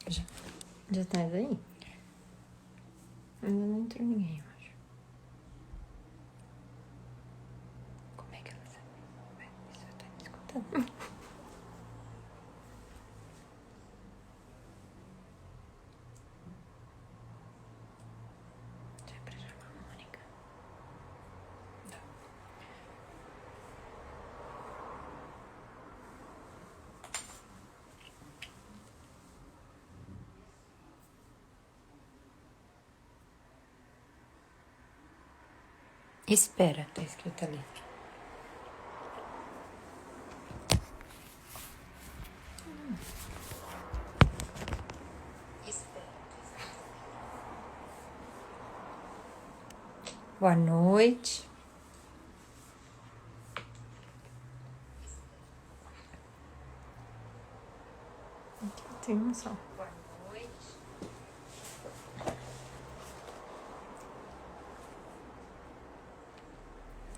Já, já tá aí? Ainda não entrou ninguém, eu acho. Como é que ela sabe? Isso eu tô me escutando. Já é pra chamar a Mônica. Não. Espera, tá escrito ali. Boa noite. Aqui tem um só. Boa noite.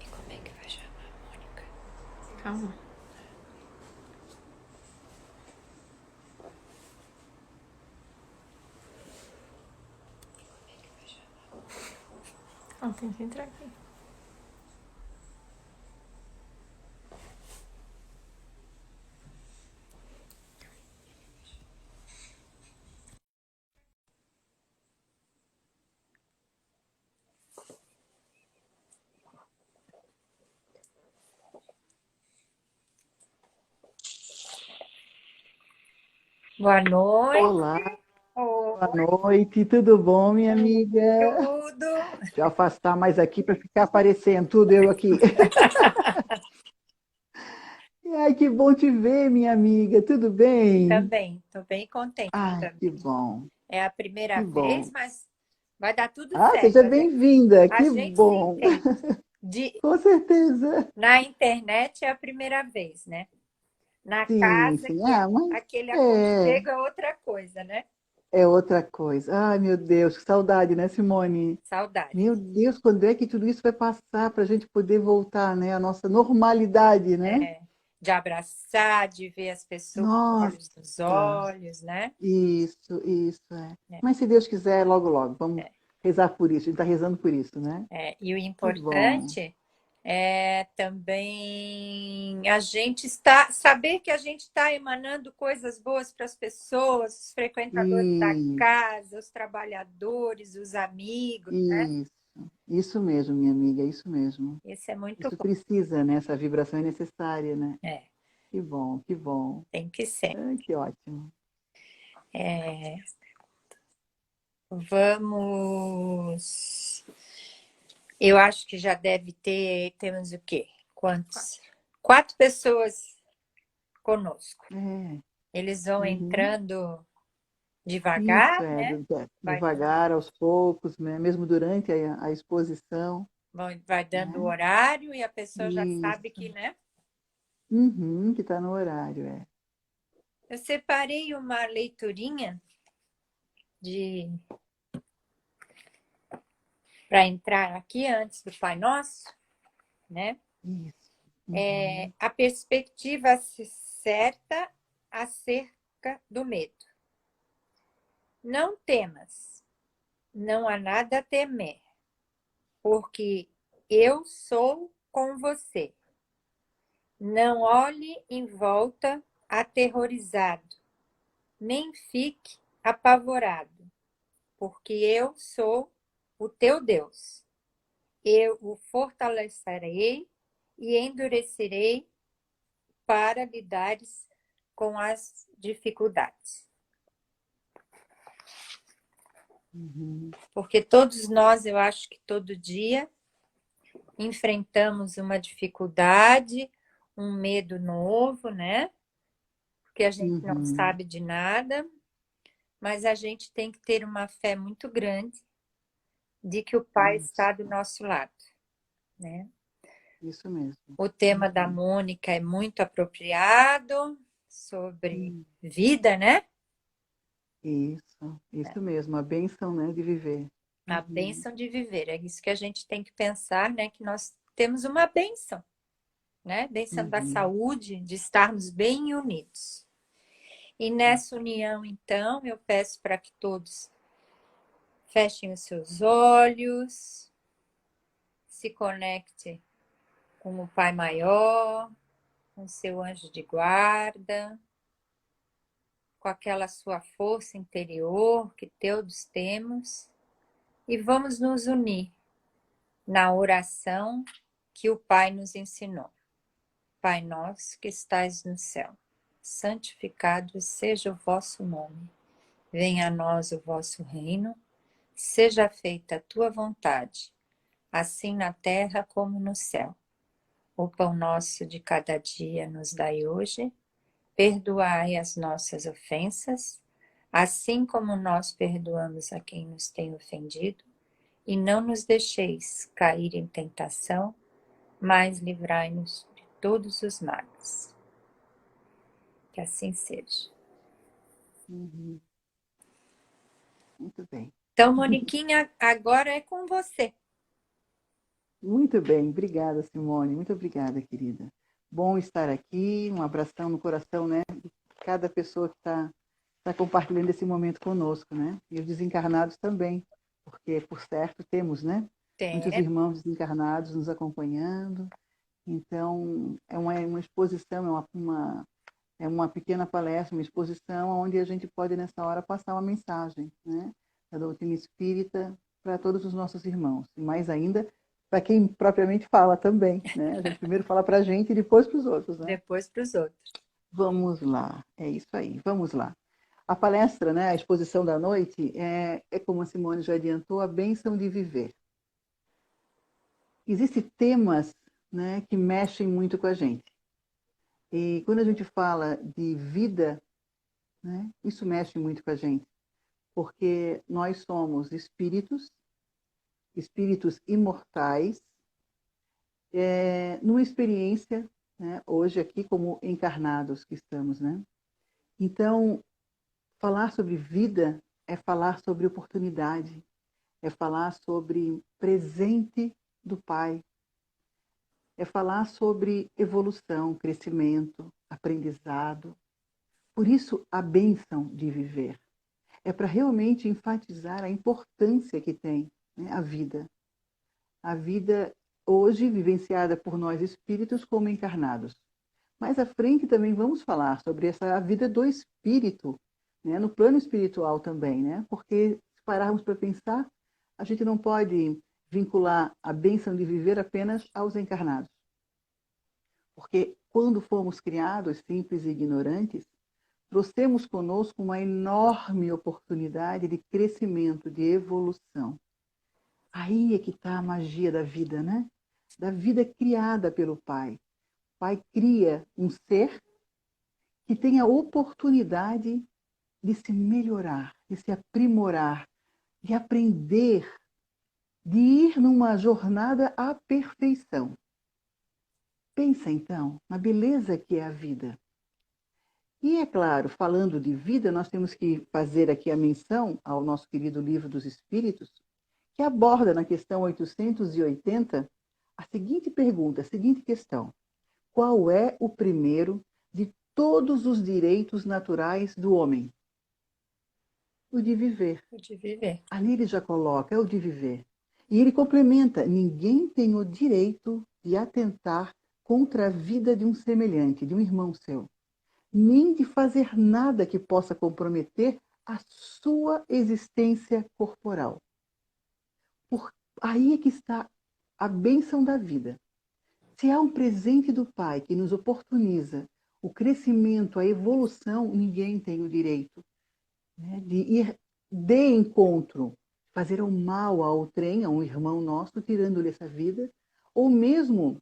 E como é que vai chamar a Mônica? Calma. Ela tem que entrar aqui. Boa noite. Olá, boa noite, tudo bom, minha amiga? Tudo. Deixa eu afastar mais aqui para ficar aparecendo tudo eu aqui. Ai, que bom te ver, minha amiga, tudo bem? Também, tô bem contente Ai, que também. bom, É a primeira que vez, bom. mas vai dar tudo Ah, certo. seja bem-vinda, A que gente se bom, entende. com certeza. Na internet é a primeira vez, né? Na Sim, casa, sim, que é mas aquele é, aconchego é outra coisa, né? é outra coisa. Ai, meu Deus, que saudade, né, Simone? Saudade. Meu Deus, quando é que tudo isso vai passar para a gente poder voltar, né, à nossa normalidade, né? De abraçar, de ver as pessoas Nossa. olhos nos olhos, né? Isso, é. É, Mas se Deus quiser, logo, logo. Vamos rezar por isso. A gente está rezando por isso, né? E o Que bom. importante é também a gente saber que a gente está emanando coisas boas para as pessoas, os frequentadores da Isso, casa, os trabalhadores, os amigos, né? isso. Isso mesmo, minha amiga, isso mesmo. Isso é muito Isso bom. precisa, né? Essa vibração é necessária, né? É, Que bom, que bom. tem que ser. Ah, que ótimo. Vamos. Eu acho que já deve ter. Temos o quê? Quantos? 4 pessoas conosco. É. Eles vão Uhum. entrando Isso, devagar, né? Vai dando, devagar, aos poucos, né? Mesmo durante a exposição, vai dando o né? horário e a pessoa já sabe Isso. que, né? Uhum, que está no horário, é. Eu separei uma leiturinha de para entrar aqui antes do Pai Nosso, né? Isso. Uhum. A perspectiva certa acerca do medo. Não temas, não há nada a temer, porque eu sou com você. Não olhe em volta aterrorizado, nem fique apavorado, porque eu sou o teu Deus. Eu o fortalecerei e endurecerei para lidares com as dificuldades. Uhum. Porque todos nós, eu acho que todo dia, enfrentamos uma dificuldade, um medo novo, né? Porque a gente não Uhum. sabe de nada, mas a gente tem que ter uma fé muito grande de que o Pai está do nosso lado, né? Isso mesmo. O tema da Uhum. Mônica é muito apropriado sobre Hum. vida, né? Isso mesmo, a bênção, né, de viver. A Uhum. bênção de viver. É isso que a gente tem que pensar, né? Que nós temos uma bênção, né? Bênção da Uhum. saúde, de estarmos bem unidos. E nessa união, então, eu peço para que todos fechem os seus olhos, se conectem com o Pai Maior, com o seu anjo de guarda, com aquela sua força interior que todos temos, e vamos nos unir na oração que o Pai nos ensinou. Pai nosso que estais no céu, santificado seja o vosso nome. Venha a nós o vosso reino, seja feita a tua vontade, assim na terra como no céu. O pão nosso de cada dia nos dai hoje, perdoai as nossas ofensas, assim como nós perdoamos a quem nos tem ofendido, e não nos deixeis cair em tentação, mas livrai-nos de todos os males. Que assim seja. Uhum. Muito bem. Então, Moniquinha, agora é com você. Muito bem, obrigada, Simone. Muito obrigada, querida. Bom estar aqui, um abração no coração, né, de cada pessoa que está compartilhando esse momento conosco, né? E os desencarnados também, porque, por certo, temos, né, muitos Tem. irmãos desencarnados nos acompanhando. Então, é uma exposição, é uma pequena palestra, uma exposição onde a gente pode, nessa hora, passar uma mensagem, né, da doutrina espírita para todos os nossos irmãos. E mais ainda, para quem propriamente fala também, né? A gente primeiro fala para a gente e depois para os outros, né? Depois para os outros. Vamos lá, é isso aí, vamos lá. A palestra, né, a exposição da noite, é como a Simone já adiantou, a bênção de viver. Existem temas, né, que mexem muito com a gente. E quando a gente fala de vida, né, isso mexe muito com a gente, porque nós somos espíritos, espíritos imortais, numa experiência, né, hoje aqui como encarnados que estamos, né? Então, falar sobre vida é falar sobre oportunidade, é falar sobre presente do Pai, é falar sobre evolução, crescimento, aprendizado. Por isso, a bênção de viver. É para realmente enfatizar a importância que tem, né, a vida. A vida hoje vivenciada por nós espíritos como encarnados. Mais à frente também vamos falar sobre a vida do espírito, né, no plano espiritual também, né? Porque se pararmos para pensar, a gente não pode vincular a bênção de viver apenas aos encarnados. Porque quando fomos criados simples e ignorantes, trouxemos conosco uma enorme oportunidade de crescimento, de evolução. Aí é que está a magia da vida, né? Da vida criada pelo Pai. O Pai cria um ser que tem a oportunidade de se melhorar, de se aprimorar, de aprender, de ir numa jornada à perfeição. Pensa então na beleza que é a vida. E é claro, falando de vida, nós temos que fazer aqui a menção ao nosso querido Livro dos Espíritos, que aborda na questão 880 a seguinte pergunta, a seguinte questão: qual é o primeiro de todos os direitos naturais do homem? O de viver. O de viver. Ali ele já coloca, é o de viver. E ele complementa: ninguém tem o direito de atentar contra a vida de um semelhante, de um irmão seu, nem de fazer nada que possa comprometer a sua existência corporal. Aí é que está a bênção da vida. Se há um presente do Pai que nos oportuniza o crescimento, a evolução, ninguém tem o direito, né, de ir de encontro, fazer o mal ao trem, a um irmão nosso, tirando-lhe essa vida, ou mesmo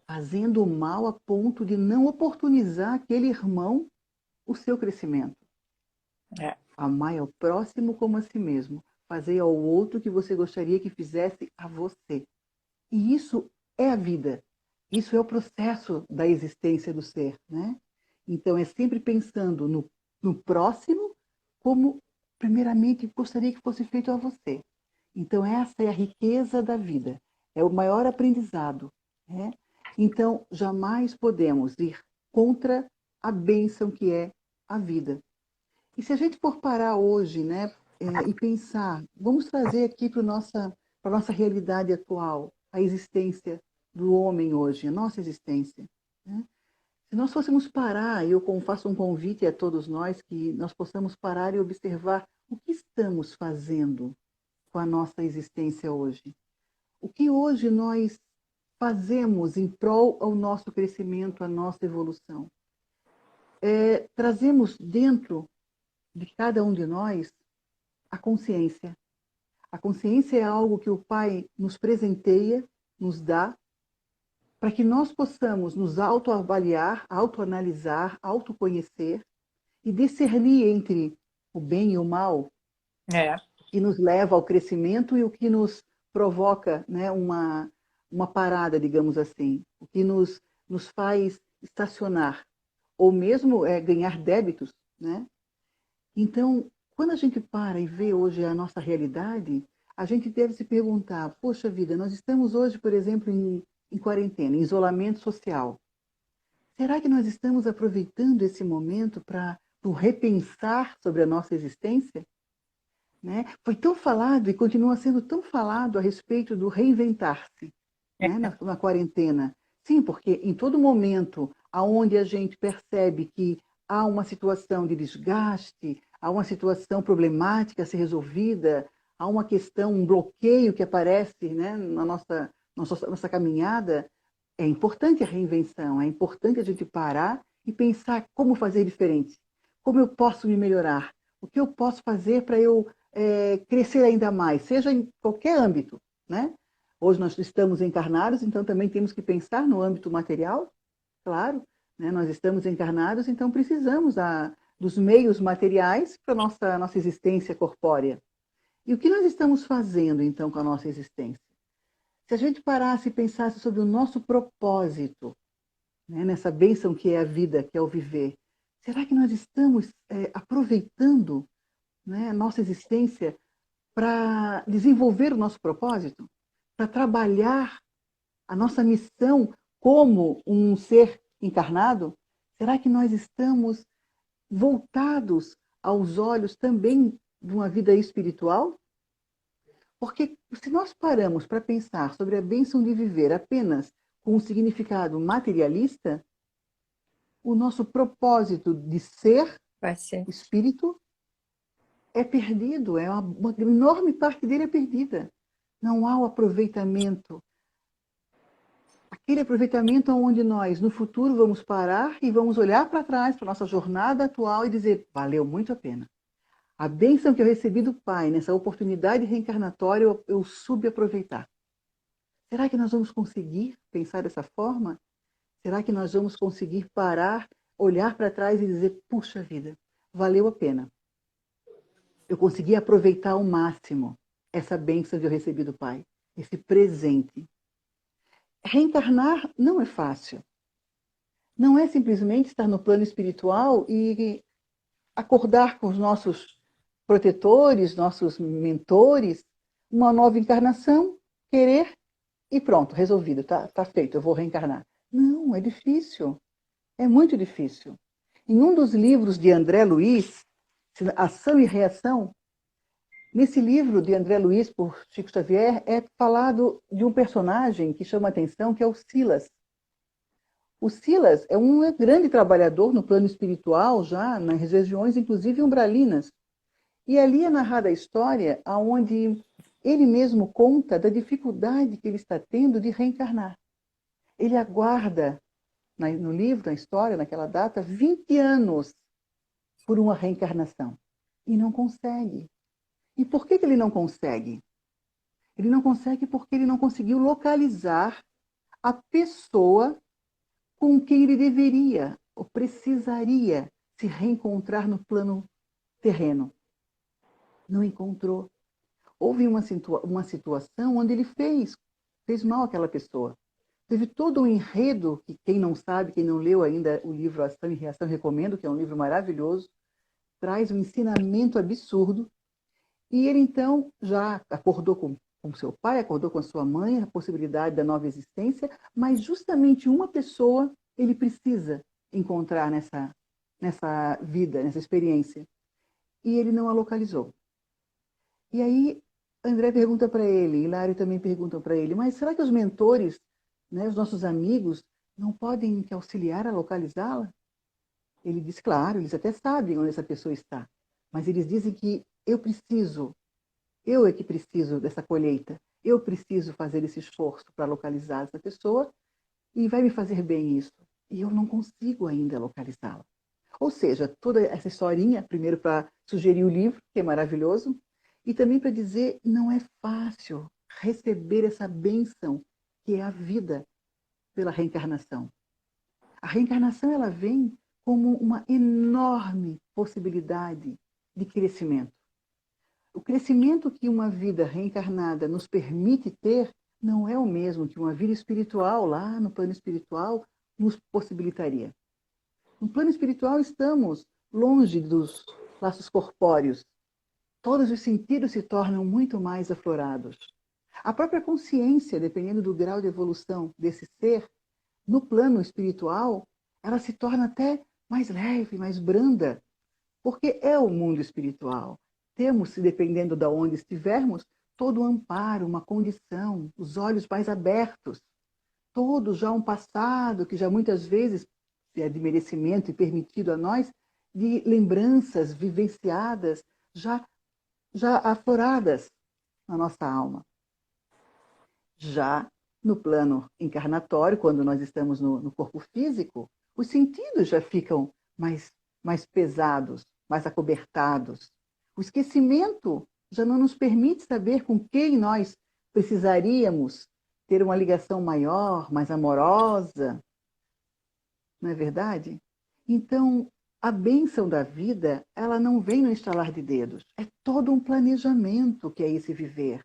fazendo o mal a ponto de não oportunizar aquele irmão o seu crescimento. É. Amai ao próximo como a si mesmo. Fazei ao outro o que você gostaria que fizesse a você. E isso é a vida. Isso é o processo da existência do ser, né? Então, é sempre pensando no próximo como, primeiramente, gostaria que fosse feito a você. Então, essa é a riqueza da vida. É o maior aprendizado, né? Então, jamais podemos ir contra a bênção que é a vida. E se a gente for parar hoje, né, e pensar, vamos trazer aqui para a nossa realidade atual, a existência do homem hoje, a nossa existência, né? Se nós fôssemos parar, e eu faço um convite a todos nós, que nós possamos parar e observar o que estamos fazendo com a nossa existência hoje. O que hoje nós fazemos em prol ao nosso crescimento, à nossa evolução. Trazemos dentro de cada um de nós a consciência. A consciência é algo que o Pai nos presenteia, nos dá, para que nós possamos nos autoavaliar, autoanalisar, autoconhecer e discernir entre o bem e o mal, que nos leva ao crescimento e o que nos provoca, né, uma parada, digamos assim, o que nos faz estacionar, ou mesmo ganhar débitos, né? Então, quando a gente para e vê hoje a nossa realidade, a gente deve se perguntar, poxa vida, nós estamos hoje, por exemplo, em quarentena, em isolamento social. Será que nós estamos aproveitando esse momento para repensar sobre a nossa existência? Né? Foi tão falado e continua sendo tão falado a respeito do reinventar-se, né? na quarentena. Sim, porque em todo momento onde a gente percebe que há uma situação de desgaste, há uma situação problemática a ser resolvida, há uma questão, um bloqueio que aparece, né, na nossa caminhada, é importante a reinvenção, é importante a gente parar e pensar como fazer diferente, como eu posso me melhorar, o que eu posso fazer para eu crescer ainda mais, seja em qualquer âmbito, né? Hoje nós estamos encarnados, então também temos que pensar no âmbito material, claro, né? Nós estamos encarnados, então precisamos dos meios materiais para a nossa existência corpórea. E o que nós estamos fazendo, então, com a nossa existência? Se a gente parasse e pensasse sobre o nosso propósito, né, nessa bênção que é a vida, que é o viver, será que nós estamos aproveitando, né, a nossa existência para desenvolver o nosso propósito? Para trabalhar a nossa missão como um ser encarnado? Será que nós estamos voltados aos olhos também de uma vida espiritual? Porque se nós paramos para pensar sobre a bênção de viver apenas com um significado materialista, o nosso propósito de ser espírito é perdido, uma enorme parte dele é perdida. Não há o aproveitamento. Aquele aproveitamento onde nós, no futuro, vamos parar e vamos olhar para trás, para a nossa jornada atual e dizer, valeu muito a pena. A bênção que eu recebi do Pai, nessa oportunidade reencarnatória, eu soube aproveitar. Será que nós vamos conseguir pensar dessa forma? Será que nós vamos conseguir parar, olhar para trás e dizer, puxa vida, valeu a pena. Eu consegui aproveitar ao máximo essa bênção que eu recebi do Pai, esse presente. Reencarnar não é fácil. Não é simplesmente estar no plano espiritual e acordar com os nossos protetores, nossos mentores, uma nova encarnação, querer e pronto, resolvido, tá feito, eu vou reencarnar. Não, é difícil. É muito difícil. Em um dos livros de André Luiz, Ação e Reação, nesse livro de André Luiz, por Chico Xavier, é falado de um personagem que chama a atenção, que é o Silas. O Silas é um grande trabalhador no plano espiritual, já nas regiões, inclusive umbralinas. E ali é narrada a história onde ele mesmo conta da dificuldade que ele está tendo de reencarnar. Ele aguarda, no livro, na história, naquela data, 20 anos por uma reencarnação. E não consegue. E por que ele não consegue? Ele não consegue porque ele não conseguiu localizar a pessoa com quem ele deveria ou precisaria se reencontrar no plano terreno. Não encontrou. Houve uma situação onde ele fez mal àquela pessoa. Teve todo um enredo, que quem não sabe, quem não leu ainda o livro Ação e Reação, recomendo, que é um livro maravilhoso, traz um ensinamento absurdo. E ele, então, já acordou com seu pai, acordou com a sua mãe, a possibilidade da nova existência, mas justamente uma pessoa ele precisa encontrar nessa vida, nessa experiência. E ele não a localizou. E aí, André pergunta para ele, Hilário também perguntam para ele, mas será que os mentores, né, os nossos amigos, não podem te auxiliar a localizá-la? Ele diz, claro, eles até sabem onde essa pessoa está, mas eles dizem que eu é que preciso dessa colheita, eu preciso fazer esse esforço para localizar essa pessoa e vai me fazer bem isso. E eu não consigo ainda localizá-la. Ou seja, toda essa historinha, primeiro para sugerir o livro, que é maravilhoso, e também para dizer não é fácil receber essa bênção que é a vida pela reencarnação. A reencarnação ela vem como uma enorme possibilidade de crescimento. O crescimento que uma vida reencarnada nos permite ter não é o mesmo que uma vida espiritual, lá no plano espiritual, nos possibilitaria. No plano espiritual estamos longe dos laços corpóreos. Todos os sentidos se tornam muito mais aflorados. A própria consciência, dependendo do grau de evolução desse ser, no plano espiritual, ela se torna até mais leve, mais branda, porque é o mundo espiritual. Temos, dependendo de onde estivermos, todo um amparo, uma condição, os olhos mais abertos, todo já um passado que já muitas vezes é de merecimento e permitido a nós, de lembranças vivenciadas, já afloradas na nossa alma. Já no plano encarnatório, quando nós estamos no corpo físico, os sentidos já ficam mais pesados, mais acobertados. O esquecimento já não nos permite saber com quem nós precisaríamos ter uma ligação maior, mais amorosa. Não é verdade? Então, a bênção da vida, ela não vem no estalar de dedos. É todo um planejamento que é esse viver.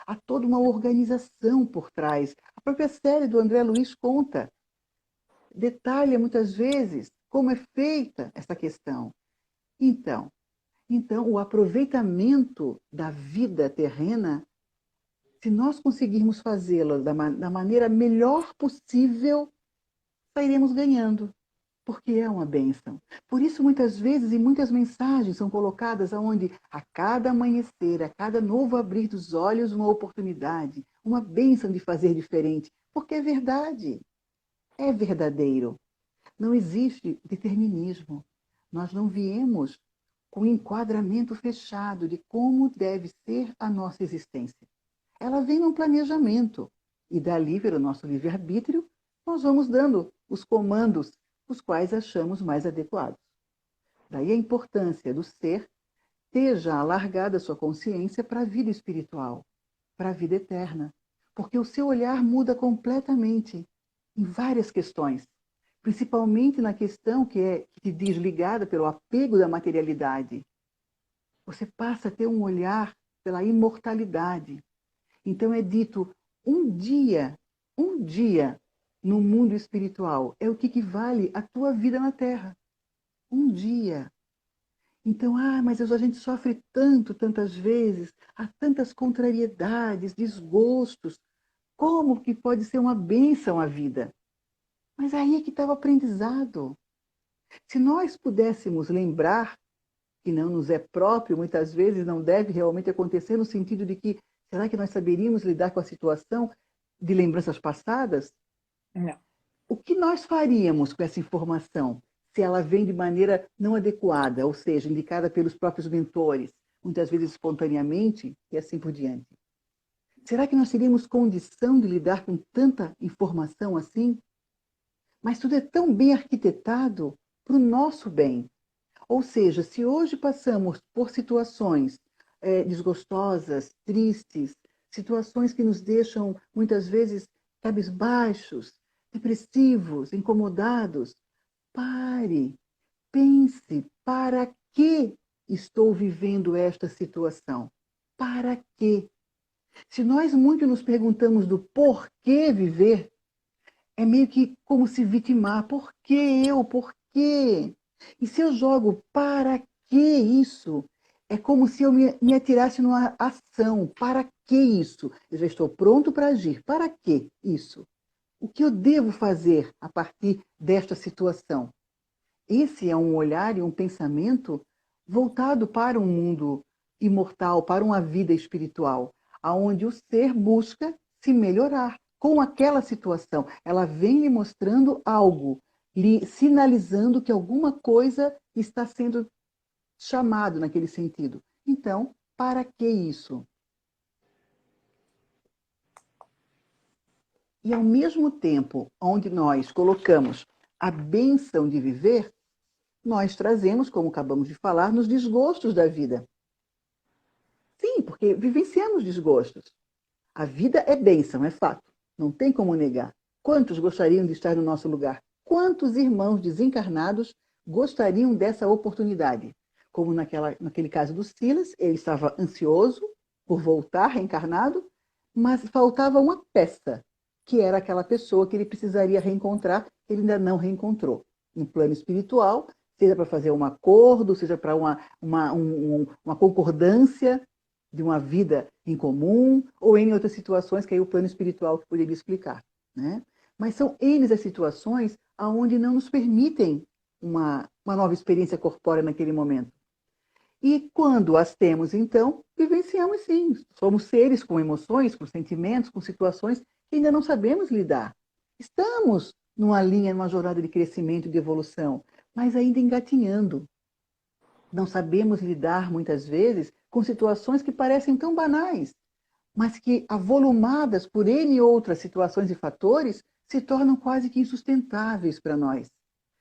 Há toda uma organização por trás. A própria série do André Luiz conta, detalha muitas vezes como é feita essa questão. Então, o aproveitamento da vida terrena, se nós conseguirmos fazê-lo da maneira melhor possível, sairemos ganhando, porque é uma bênção. Por isso, muitas vezes, e muitas mensagens são colocadas onde a cada amanhecer, a cada novo abrir dos olhos, uma oportunidade, uma bênção de fazer diferente, porque é verdade, é verdadeiro. Não existe determinismo. Nós não viemos com um enquadramento fechado de como deve ser a nossa existência. Ela vem num planejamento, e dali, pelo nosso livre-arbítrio, nós vamos dando os comandos os quais achamos mais adequados. Daí a importância do ser ter já alargado a sua consciência para a vida espiritual, para a vida eterna, porque o seu olhar muda completamente em várias questões, principalmente na questão que te diz ligada pelo apego da materialidade. Você passa a ter um olhar pela imortalidade. Então é dito, um dia no mundo espiritual é o que equivale à tua vida na Terra. Um dia. Então, mas a gente sofre tanto, tantas vezes, há tantas contrariedades, desgostos. Como que pode ser uma bênção a vida? Mas aí é que está o aprendizado. Se nós pudéssemos lembrar que não nos é próprio, muitas vezes não deve realmente acontecer, no sentido de que, será que nós saberíamos lidar com a situação de lembranças passadas? Não. O que nós faríamos com essa informação se ela vem de maneira não adequada, ou seja, indicada pelos próprios mentores, muitas vezes espontaneamente e assim por diante? Será que nós teríamos condição de lidar com tanta informação assim? Mas tudo é tão bem arquitetado para o nosso bem. Ou seja, se hoje passamos por situações desgostosas, tristes, situações que nos deixam muitas vezes cabisbaixos, depressivos, incomodados, pare, pense, para que estou vivendo esta situação? Para quê? Se nós muito nos perguntamos do porquê viver, é meio que como se vitimar. Por que eu? Por quê? E se eu jogo para que isso? É como se eu me atirasse numa ação. Para que isso? Eu já estou pronto para agir. Para que isso? O que eu devo fazer a partir desta situação? Esse é um olhar e um pensamento voltado para um mundo imortal, para uma vida espiritual, aonde o ser busca se melhorar com aquela situação. Ela vem lhe mostrando algo, lhe sinalizando que alguma coisa está sendo chamado naquele sentido. Então, para que isso? E ao mesmo tempo onde nós colocamos a bênção de viver, nós trazemos, como acabamos de falar, nos desgostos da vida. Sim, porque vivenciamos desgostos. A vida é bênção, é fato. Não tem como negar. Quantos gostariam de estar no nosso lugar? Quantos irmãos desencarnados gostariam dessa oportunidade? Como naquele caso do Silas, ele estava ansioso por voltar reencarnado, mas faltava uma peça, que era aquela pessoa que ele precisaria reencontrar, que ele ainda não reencontrou. No plano espiritual, seja para fazer um acordo, seja para uma concordância de uma vida em comum, ou em outras situações que aí o plano espiritual poderia explicar. Né? Mas são eles as situações onde não nos permitem uma nova experiência corpórea naquele momento. E quando as temos, então, vivenciamos sim. Somos seres com emoções, com sentimentos, com situações que ainda não sabemos lidar. Estamos numa linha, numa jornada de crescimento e de evolução, mas ainda engatinhando. Não sabemos lidar, muitas vezes, com situações que parecem tão banais, mas que, avolumadas por N outras situações e fatores, se tornam quase que insustentáveis para nós.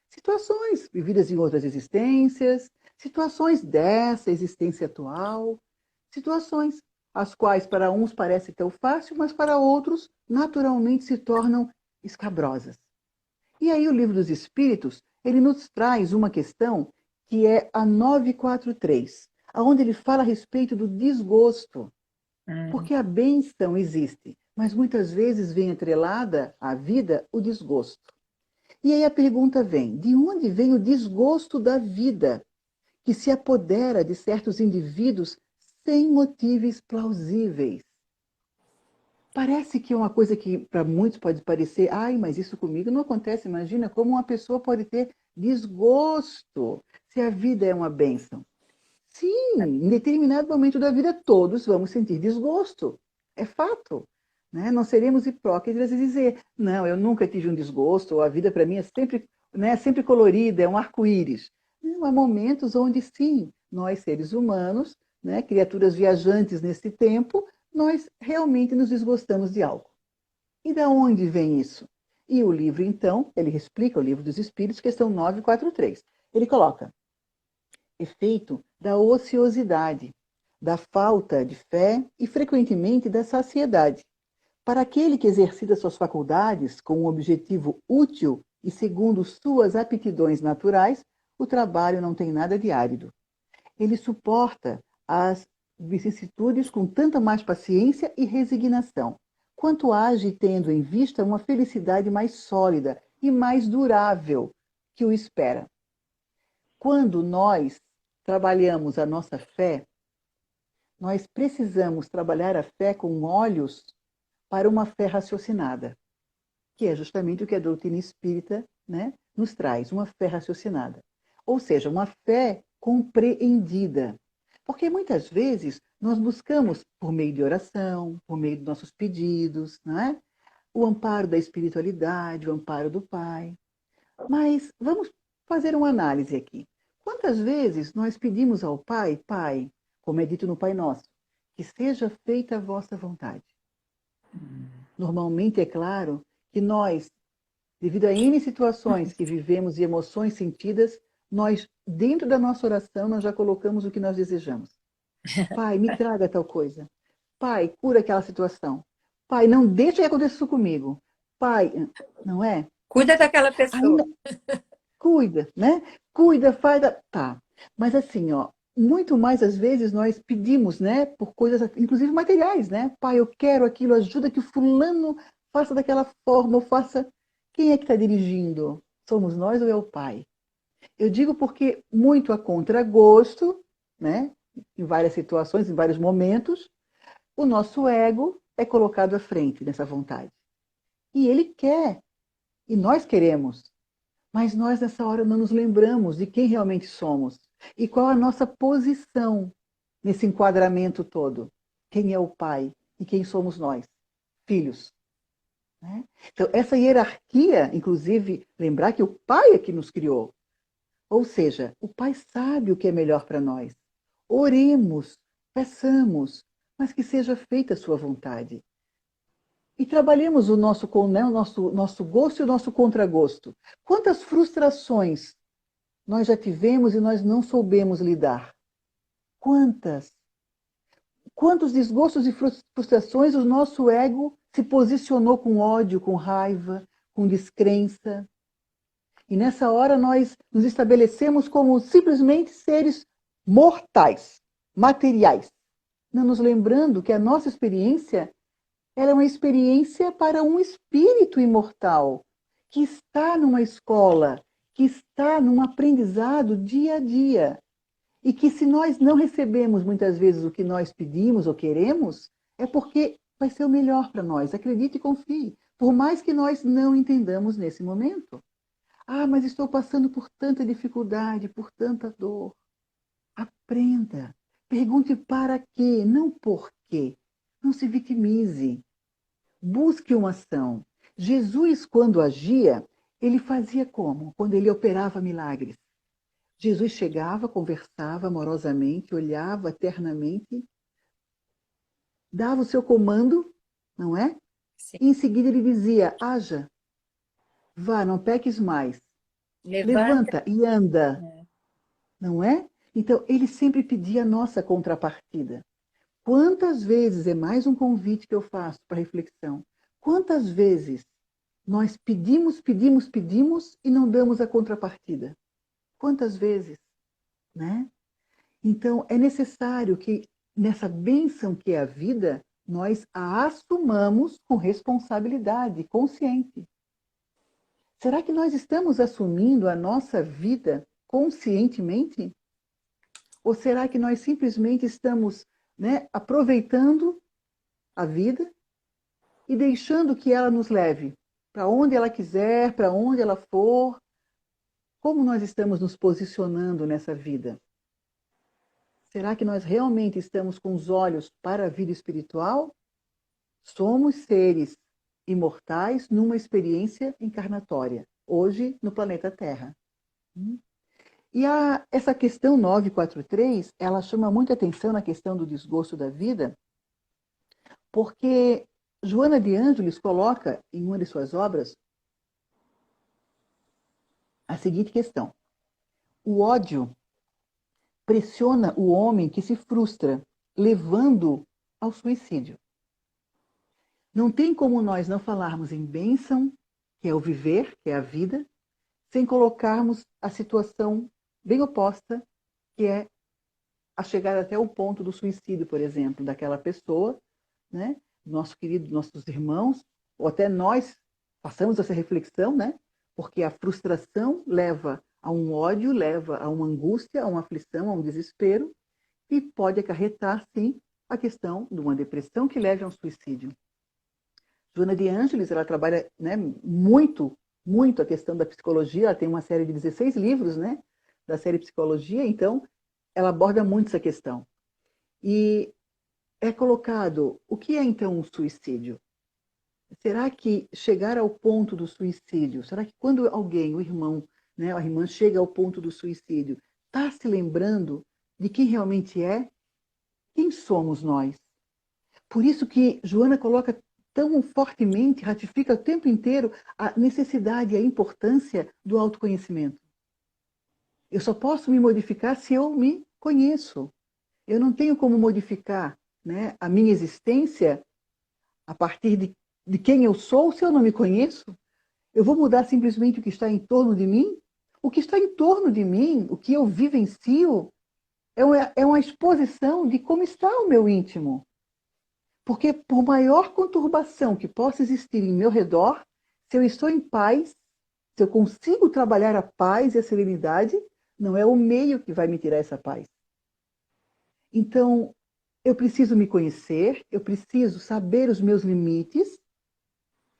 Situações vividas em outras existências, situações dessa existência atual, situações as quais para uns parece tão fácil, mas para outros naturalmente se tornam escabrosas. E aí o Livro dos Espíritos, ele nos traz uma questão que é a 943, onde ele fala a respeito do desgosto. Porque a bênção existe, mas muitas vezes vem atrelada à vida o desgosto. E aí a pergunta vem: de onde vem o desgosto da vida, que se apodera de certos indivíduos sem motivos plausíveis? Parece que é uma coisa que para muitos pode parecer, ai, mas isso comigo não acontece. Imagina como uma pessoa pode ter desgosto se a vida é uma bênção. Sim, em determinado momento da vida todos vamos sentir desgosto. É fato. Né? Não seremos hipócritas e dizer, não, eu nunca tive um desgosto, ou a vida para mim é sempre, né, sempre colorida, é um arco-íris. Há momentos onde sim, nós seres humanos, né, criaturas viajantes nesse tempo, nós realmente nos desgostamos de algo. E da onde vem isso? E o livro, então, ele explica, o Livro dos Espíritos, questão 943. Ele coloca: efeito da ociosidade, da falta de fé e, frequentemente, da saciedade. Para aquele que exercita suas faculdades com um objetivo útil e segundo suas aptidões naturais, o trabalho não tem nada de árido. Ele suporta as vicissitudes com tanta mais paciência e resignação, quanto age tendo em vista uma felicidade mais sólida e mais durável que o espera. Quando nós trabalhamos a nossa fé, nós precisamos trabalhar a fé com olhos para uma fé raciocinada, que é justamente o que a doutrina espírita, né, nos traz, uma fé raciocinada. Ou seja, uma fé compreendida. Porque muitas vezes nós buscamos, por meio de oração, por meio dos nossos pedidos, não é? O amparo da espiritualidade, o amparo do Pai. Mas vamos fazer uma análise aqui. Quantas vezes nós pedimos ao Pai, Pai, como é dito no Pai Nosso, que seja feita a vossa vontade? Normalmente, é claro, que nós, devido a N situações que vivemos e emoções sentidas, nós, dentro da nossa oração, nós já colocamos o que nós desejamos. Pai, me traga tal coisa. Pai, cura aquela situação. Pai, não deixa que aconteça isso comigo. Pai, não é? Cuida daquela pessoa. Ainda, cuida, né? Cuida, faz. Tá. Mas assim, ó, muito mais às vezes nós pedimos, né, por coisas, inclusive materiais, né? Pai, eu quero aquilo, ajuda que o fulano faça daquela forma, ou faça. Quem é que está dirigindo? Somos nós ou é o Pai? Eu digo porque muito a contragosto, né? Em várias situações, em vários momentos, o nosso ego é colocado à frente dessa vontade. E ele quer, e nós queremos. Mas nós, nessa hora, não nos lembramos de quem realmente somos e qual a nossa posição nesse enquadramento todo. Quem é o Pai e quem somos nós, filhos. Né? Então, essa hierarquia, inclusive, lembrar que o Pai é que nos criou. Ou seja, o Pai sabe o que é melhor para nós. Oremos, peçamos, mas que seja feita a sua vontade. E trabalhemos o nosso, né, o nosso gosto e o nosso contragosto. Quantas frustrações nós já tivemos e nós não soubemos lidar? Quantas? Quantos desgostos e frustrações o nosso ego se posicionou com ódio, com raiva, com descrença. E nessa hora nós nos estabelecemos como simplesmente seres mortais, materiais. Não nos lembrando que a nossa experiência ela é uma experiência para um espírito imortal, que está numa escola, que está num aprendizado dia a dia. E que se nós não recebemos muitas vezes o que nós pedimos ou queremos, é porque vai ser o melhor para nós. Acredite e confie. Por mais que nós não entendamos nesse momento. Ah, mas estou passando por tanta dificuldade, por tanta dor. Aprenda. Pergunte para quê, não por quê. Não se vitimize. Busque uma ação. Jesus, quando agia, ele fazia como? Quando ele operava milagres. Jesus chegava, conversava amorosamente, olhava eternamente, dava o seu comando, não é? Sim. E em seguida ele dizia: haja, vá, não peques mais, Levanta. levanta e anda, É. não é? Então ele sempre pedia a nossa contrapartida. Quantas vezes, é mais um convite que eu faço para reflexão, quantas vezes nós pedimos, pedimos, pedimos e não damos a contrapartida? Quantas vezes, né? Então, é necessário que, nessa bênção que é a vida, nós a assumamos com responsabilidade consciente. Será que nós estamos assumindo a nossa vida conscientemente? Ou será que nós simplesmente estamos, né, aproveitando a vida e deixando que ela nos leve para onde ela quiser, para onde ela for? Como nós estamos nos posicionando nessa vida? Será que nós realmente estamos com os olhos para a vida espiritual? Somos seres imortais numa experiência encarnatória, hoje no planeta Terra. E essa questão 943, ela chama muita atenção na questão do desgosto da vida, porque Joana de Ângeles coloca em uma de suas obras a seguinte questão: o ódio pressiona o homem que se frustra, levando ao suicídio. Não tem como nós não falarmos em bênção, que é o viver, que é a vida, sem colocarmos a situação bem oposta, que é a chegar até o ponto do suicídio, por exemplo, daquela pessoa, né? Nosso querido, nossos irmãos, ou até nós passamos essa reflexão, né? Porque a frustração leva a um ódio, leva a uma angústia, a uma aflição, a um desespero, e pode acarretar, sim, a questão de uma depressão que leve a um suicídio. Joana de Ângeles, ela trabalha, né, muito, muito a questão da psicologia, ela tem uma série de 16 livros, né, da série Psicologia, então ela aborda muito essa questão. E é colocado, o que é então um suicídio? Será que chegar ao ponto do suicídio, será que quando alguém, o irmão, né, a irmã chega ao ponto do suicídio, está se lembrando de quem realmente é? Quem somos nós? Por isso que Joana coloca tão fortemente, ratifica o tempo inteiro a necessidade e a importância do autoconhecimento. Eu só posso me modificar se eu me conheço. Eu não tenho como modificar, né, a minha existência a partir de quem eu sou se eu não me conheço. Eu vou mudar simplesmente o que está em torno de mim? O que está em torno de mim, o que eu vivencio, é uma exposição de como está o meu íntimo. Porque por maior conturbação que possa existir em meu redor, se eu estou em paz, se eu consigo trabalhar a paz e a serenidade, não é o meio que vai me tirar essa paz. Então, eu preciso me conhecer, eu preciso saber os meus limites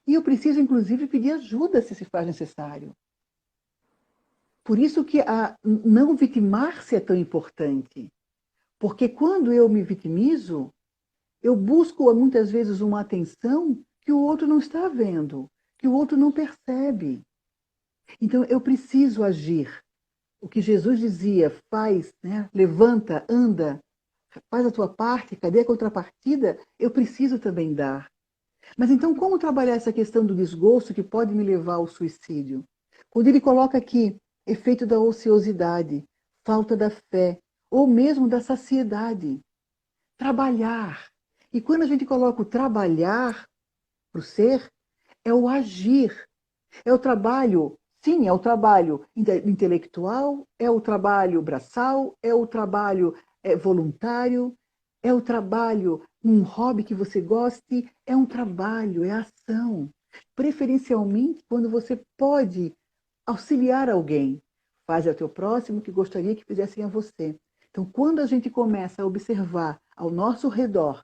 e eu preciso, inclusive, pedir ajuda se se faz necessário. Por isso que a não vitimar-se é tão importante. Porque quando eu me vitimizo, eu busco muitas vezes uma atenção que o outro não está vendo, que o outro não percebe. Então eu preciso agir. O que Jesus dizia, faz, né? Levanta, anda, faz a tua parte, cadê a contrapartida? Eu preciso também dar. Mas então como trabalhar essa questão do desgosto que pode me levar ao suicídio? Quando ele coloca aqui efeito da ociosidade, falta da fé, ou mesmo da saciedade. Trabalhar. E quando a gente coloca o trabalhar para o ser, é o agir. É o trabalho, sim, é o trabalho intelectual, é o trabalho braçal, é o trabalho voluntário, é o trabalho num hobby que você goste, é um trabalho, é ação. Preferencialmente quando você pode auxiliar alguém. Faz ao teu próximo o que gostaria que fizessem a você. Então, quando a gente começa a observar ao nosso redor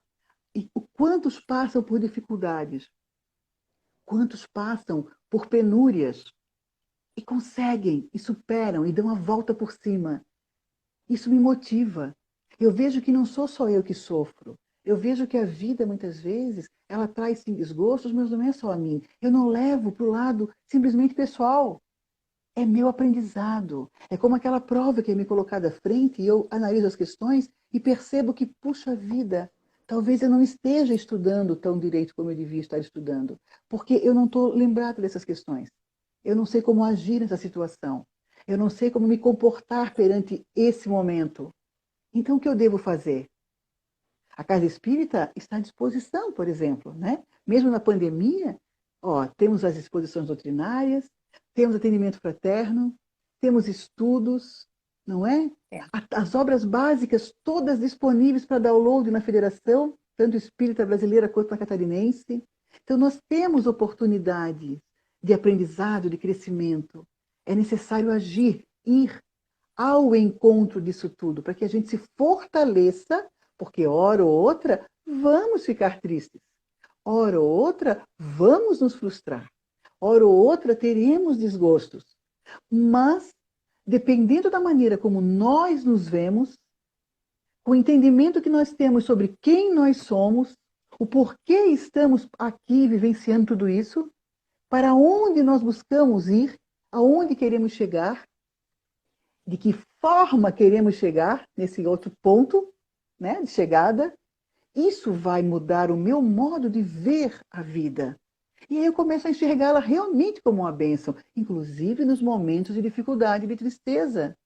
e quantos passam por dificuldades, quantos passam por penúrias e conseguem, e superam, e dão a volta por cima. Isso me motiva. Eu vejo que não sou só eu que sofro. Eu vejo que a vida, muitas vezes, ela traz sim desgostos, mas não é só a mim. Eu não levo para o lado simplesmente pessoal. É meu aprendizado. É como aquela prova que é me colocada à frente e eu analiso as questões e percebo que, puxa vida, talvez eu não esteja estudando tão direito como eu devia estar estudando, porque eu não estou lembrada dessas questões. Eu não sei como agir nessa situação. Eu não sei como me comportar perante esse momento. Então, o que eu devo fazer? A Casa Espírita está à disposição, por exemplo, né? Mesmo na pandemia, ó, temos as exposições doutrinárias, temos atendimento fraterno, temos estudos, não é? É. As obras básicas todas disponíveis para download na federação, tanto espírita brasileira quanto na catarinense. Então, nós temos oportunidades de aprendizado, de crescimento. É necessário agir, ir ao encontro disso tudo, para que a gente se fortaleça, porque hora ou outra vamos ficar tristes, hora ou outra vamos nos frustrar, hora ou outra teremos desgostos, mas dependendo da maneira como nós nos vemos, com o entendimento que nós temos sobre quem nós somos, o porquê estamos aqui vivenciando tudo isso, para onde nós buscamos ir, aonde queremos chegar, de que forma queremos chegar nesse outro ponto, né, de chegada, isso vai mudar o meu modo de ver a vida. E aí eu começo a enxergá-la realmente como uma bênção, inclusive nos momentos de dificuldade e de tristeza.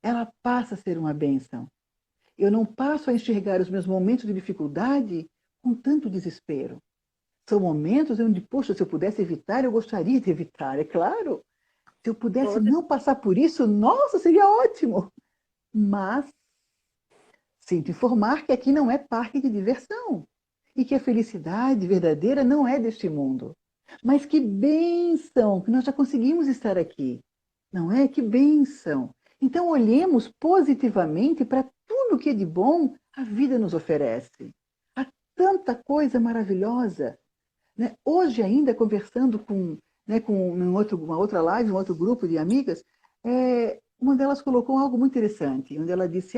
Ela passa a ser uma bênção. Eu não passo a enxergar os meus momentos de dificuldade com tanto desespero. São momentos onde, poxa, se eu pudesse evitar, eu gostaria de evitar, é claro. Se eu pudesse Todas. não passar por isso, nossa, seria ótimo. Mas sinto informar que aqui não é parque de diversão e que a felicidade verdadeira não é deste mundo. Mas que bênção que nós já conseguimos estar aqui, não é? Que bênção. Então olhemos positivamente para tudo que é de bom a vida nos oferece. Há tanta coisa maravilhosa. Né? Hoje ainda conversando com uma outra live, um outro grupo de amigas, uma delas colocou algo muito interessante, onde ela disse,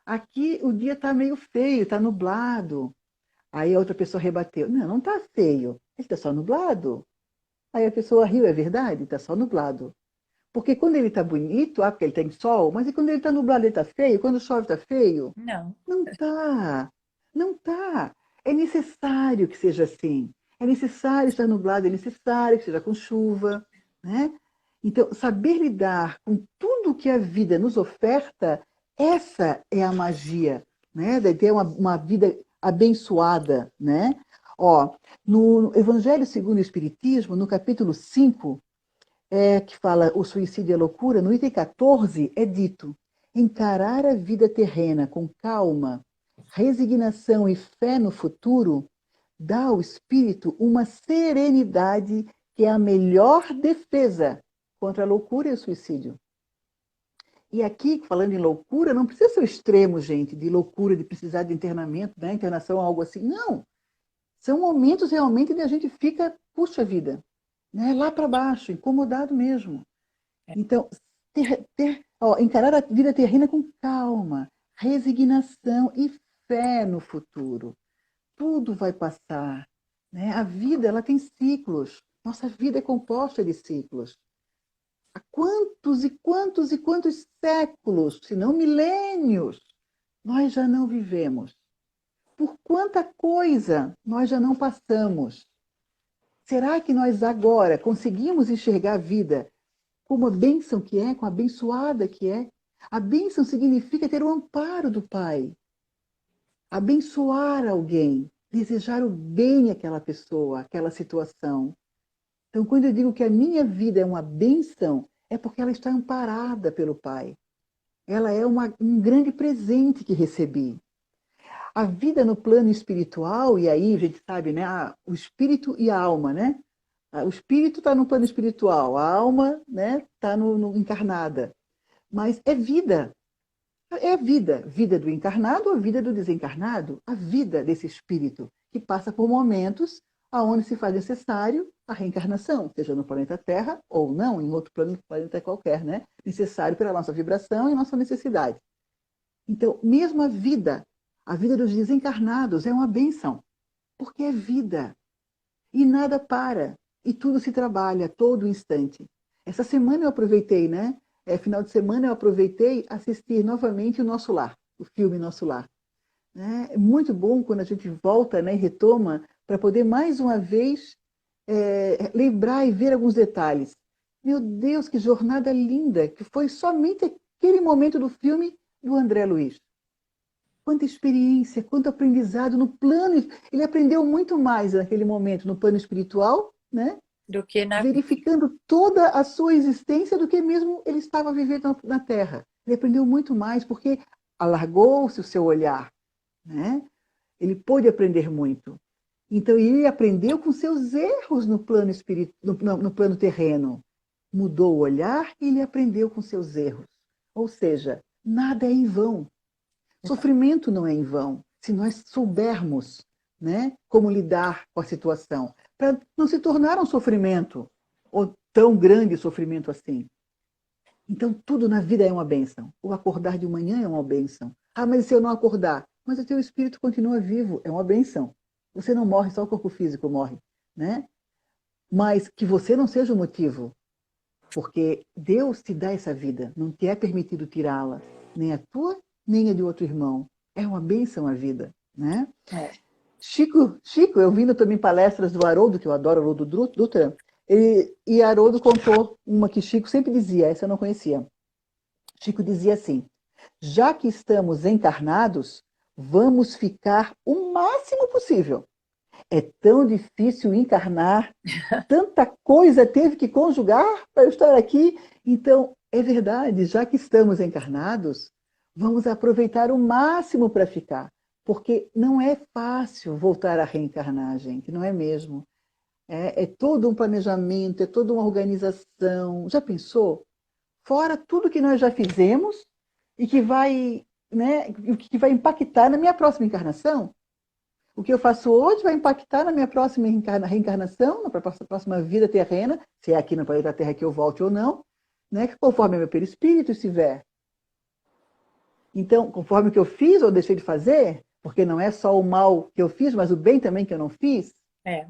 aqui o dia está meio feio, está nublado. Aí a outra pessoa rebateu, não, não está feio, ele está só nublado. Aí a pessoa riu, é verdade, está só nublado. Porque quando ele está bonito, porque ele tem sol, mas e quando ele está nublado, ele está feio? Quando chove, está feio? Não. Não está, não está. É necessário que seja assim. É necessário estar nublado, é necessário que seja com chuva, né? Então, saber lidar com tudo que a vida nos oferta, essa é a magia, né? De ter uma vida abençoada, né? Ó, no Evangelho segundo o Espiritismo, no capítulo 5 que fala o suicídio é loucura, no item 14 é dito: encarar a vida terrena com calma, resignação e fé no futuro dá ao espírito uma serenidade que é a melhor defesa contra a loucura e o suicídio. E aqui, falando em loucura, não precisa ser o extremo, gente, de loucura, de precisar de internamento, né? Internação, algo assim. Não. São momentos realmente onde a gente fica, puxa vida, né? Lá para baixo, incomodado mesmo. Então, encarar a vida terrena com calma, resignação e fé no futuro. Tudo vai passar, né? A vida, ela tem ciclos. Nossa vida é composta de ciclos. Há quantos e quantos e quantos séculos, se não milênios, nós já não vivemos? Por quanta coisa nós já não passamos? Será que nós agora conseguimos enxergar a vida como a bênção que é, como a abençoada que é? A bênção significa ter o amparo do Pai. Abençoar alguém, desejar o bem àquela pessoa, àquela situação. Então, quando eu digo que a minha vida é uma bênção, é porque ela está amparada pelo Pai. Ela é um grande presente que recebi. A vida no plano espiritual, e aí a gente sabe, né? O espírito e a alma, né? O espírito está no plano espiritual, a alma, né, está no encarnada. Mas é vida. É a vida. Vida do encarnado ou a vida do desencarnado? A vida desse espírito, que passa por momentos onde se faz necessário a reencarnação, seja no planeta Terra ou não, em outro planeta qualquer, né? Necessário pela nossa vibração e nossa necessidade. Então, mesmo a vida dos desencarnados é uma bênção, porque é vida. E nada para. E tudo se trabalha a todo instante. Essa semana eu aproveitei, né? Final de semana eu aproveitei assistir novamente o Nosso Lar, o filme Nosso Lar. É muito bom quando a gente volta, né, e retoma, para poder mais uma vez lembrar e ver alguns detalhes. Meu Deus, que jornada linda, que foi somente aquele momento do filme do André Luiz. Quanta experiência, quanto aprendizado no plano. Ele aprendeu muito mais naquele momento no plano espiritual, né? Do que na Verificando toda a sua existência do que mesmo ele estava vivendo na Terra. Ele aprendeu muito mais porque alargou-se o seu olhar, né? Ele pôde aprender muito. Então ele aprendeu com seus erros no plano no plano terreno. Mudou o olhar e ele aprendeu com seus erros. Ou seja, nada é em vão. Sofrimento não é em vão, se nós soubermos, né, como lidar com a situação, para não se tornar um sofrimento, ou tão grande sofrimento assim. Então, tudo na vida é uma bênção. O acordar de manhã é uma bênção. Ah, mas se eu não acordar? Mas o teu espírito continua vivo, é uma bênção. Você não morre, só o corpo físico morre, né? Mas que você não seja o motivo, porque Deus te dá essa vida, não te é permitido tirá-la, nem a tua, nem a de outro irmão. É uma bênção a vida, né? É. Chico, eu vindo também palestras do Haroldo, que eu adoro, Haroldo Dutra, e Haroldo contou uma que Chico sempre dizia, essa eu não conhecia. Chico dizia assim: já que estamos encarnados, vamos ficar o máximo possível. É tão difícil encarnar, tanta coisa teve que conjugar para eu estar aqui. Então, é verdade, já que estamos encarnados, vamos aproveitar o máximo para ficar. Porque não é fácil voltar a reencarnar, gente, não é mesmo? É todo um planejamento, é toda uma organização. Já pensou? Fora tudo que nós já fizemos e que vai, né, que vai impactar na minha próxima encarnação. O que eu faço hoje vai impactar na minha próxima reencarnação, na próxima vida terrena, se é aqui no planeta Terra que eu volte ou não, né, conforme o meu perispírito estiver. Então, conforme o que eu fiz ou deixei de fazer, porque não é só o mal que eu fiz, mas o bem também que eu não fiz. É.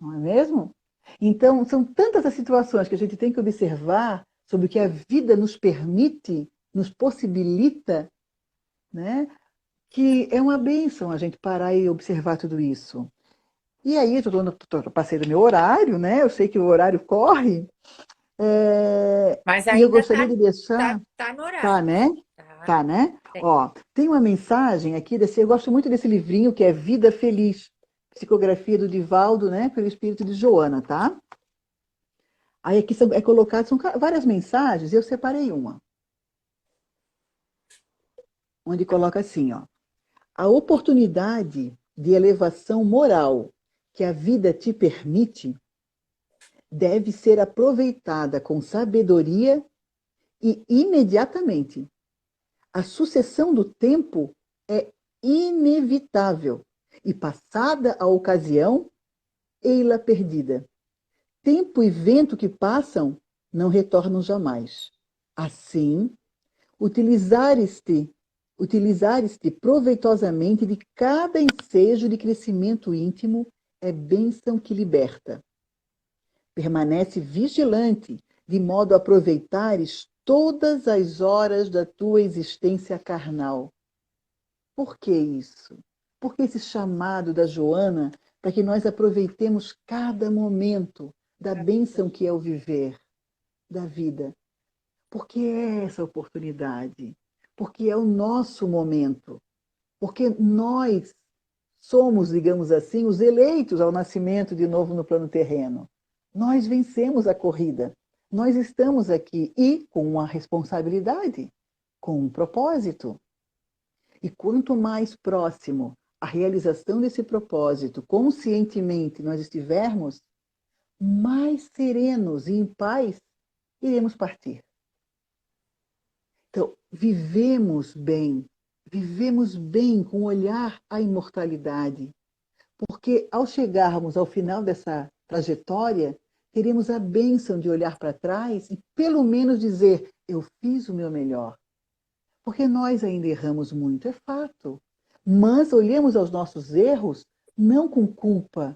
Não é mesmo? Então, são tantas as situações que a gente tem que observar sobre o que a vida nos permite, nos possibilita, né? Que é uma bênção a gente parar e observar tudo isso. E aí, eu passei do meu horário, né? Eu sei que o horário corre, Mas e eu ainda gostaria de deixar... tá no horário. Tá, né? Tá. Tá, né? Tem. Ó, tem uma mensagem aqui eu gosto muito desse livrinho que é Vida Feliz, psicografia do Divaldo, né? Pelo espírito de Joana, tá? Aí aqui são várias mensagens, e eu separei uma. Onde coloca assim, ó. A oportunidade de elevação moral que a vida te permite deve ser aproveitada com sabedoria e imediatamente. A sucessão do tempo é inevitável e, passada a ocasião, ei-la perdida. Tempo e vento que passam não retornam jamais. Assim, utilizares-te proveitosamente de cada ensejo de crescimento íntimo é bênção que liberta. Permanece vigilante, de modo a aproveitares todas as horas da tua existência carnal. Por que isso? Por que esse chamado da Joana para que nós aproveitemos cada momento da bênção que é o viver da vida? Porque é essa oportunidade, porque é o nosso momento, porque nós somos, digamos assim, os eleitos ao nascimento de novo no plano terreno. Nós vencemos a corrida, nós estamos aqui e com uma responsabilidade, com um propósito. E quanto mais próximo a realização desse propósito, conscientemente nós estivermos, mais serenos e em paz iremos partir. Então, vivemos bem com o olhar à imortalidade, porque ao chegarmos ao final dessa trajetória, teremos a bênção de olhar para trás e pelo menos dizer, eu fiz o meu melhor. Porque nós ainda erramos muito, é fato. Mas olhemos aos nossos erros não com culpa,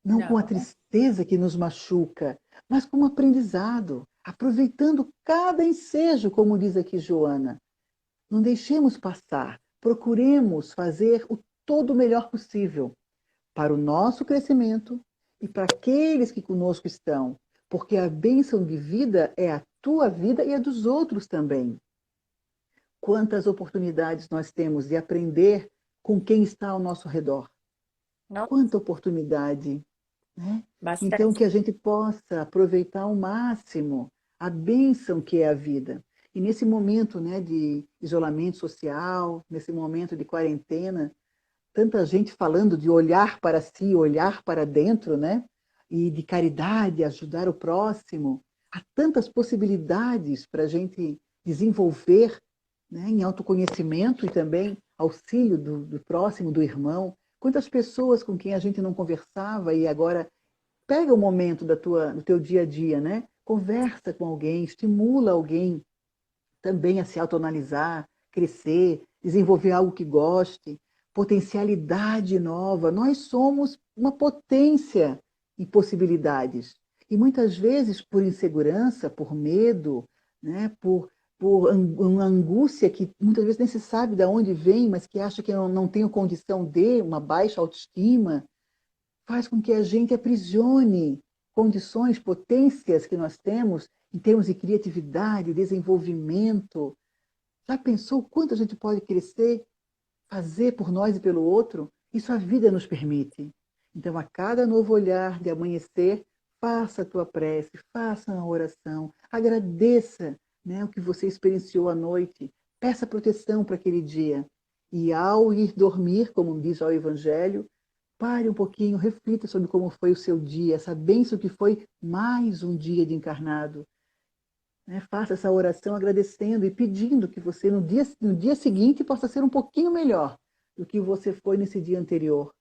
não com a Não. tristeza que nos machuca, mas como aprendizado, aproveitando cada ensejo, como diz aqui Joana. Não deixemos passar, procuremos fazer o todo o melhor possível para o nosso crescimento e para aqueles que conosco estão, porque a bênção de vida é a tua vida e a dos outros também. Quantas oportunidades nós temos de aprender com quem está ao nosso redor. Não. Quanta oportunidade, né? Então, Bastante. que a gente possa aproveitar ao máximo a bênção que é a vida. E nesse momento, né, de isolamento social, nesse momento de quarentena, tanta gente falando de olhar para si, olhar para dentro, né? E de caridade, ajudar o próximo. Há tantas possibilidades para a gente desenvolver, né, em autoconhecimento e também auxílio do próximo, do irmão. Quantas pessoas com quem a gente não conversava e agora pega o momento do teu dia a dia, né? Conversa com alguém, estimula alguém também a se autoanalisar, crescer, desenvolver algo que goste, potencialidade nova. Nós somos uma potência em possibilidades. E muitas vezes, por insegurança, por medo, né, por uma angústia que muitas vezes nem se sabe de onde vem, mas que acha que não tenho condição de, uma baixa autoestima, faz com que a gente aprisione condições, potências que nós temos em termos de criatividade, desenvolvimento. Já pensou quanto a gente pode crescer, fazer por nós e pelo outro? Isso a vida nos permite. Então, a cada novo olhar de amanhecer, faça a tua prece, faça uma oração, agradeça, né, o que você experienciou à noite, peça proteção para aquele dia. E ao ir dormir, como diz o Evangelho, pare um pouquinho, reflita sobre como foi o seu dia, essa bênção que foi mais um dia de encarnado. Né? Faça essa oração agradecendo e pedindo que você, no dia seguinte, possa ser um pouquinho melhor do que você foi nesse dia anterior.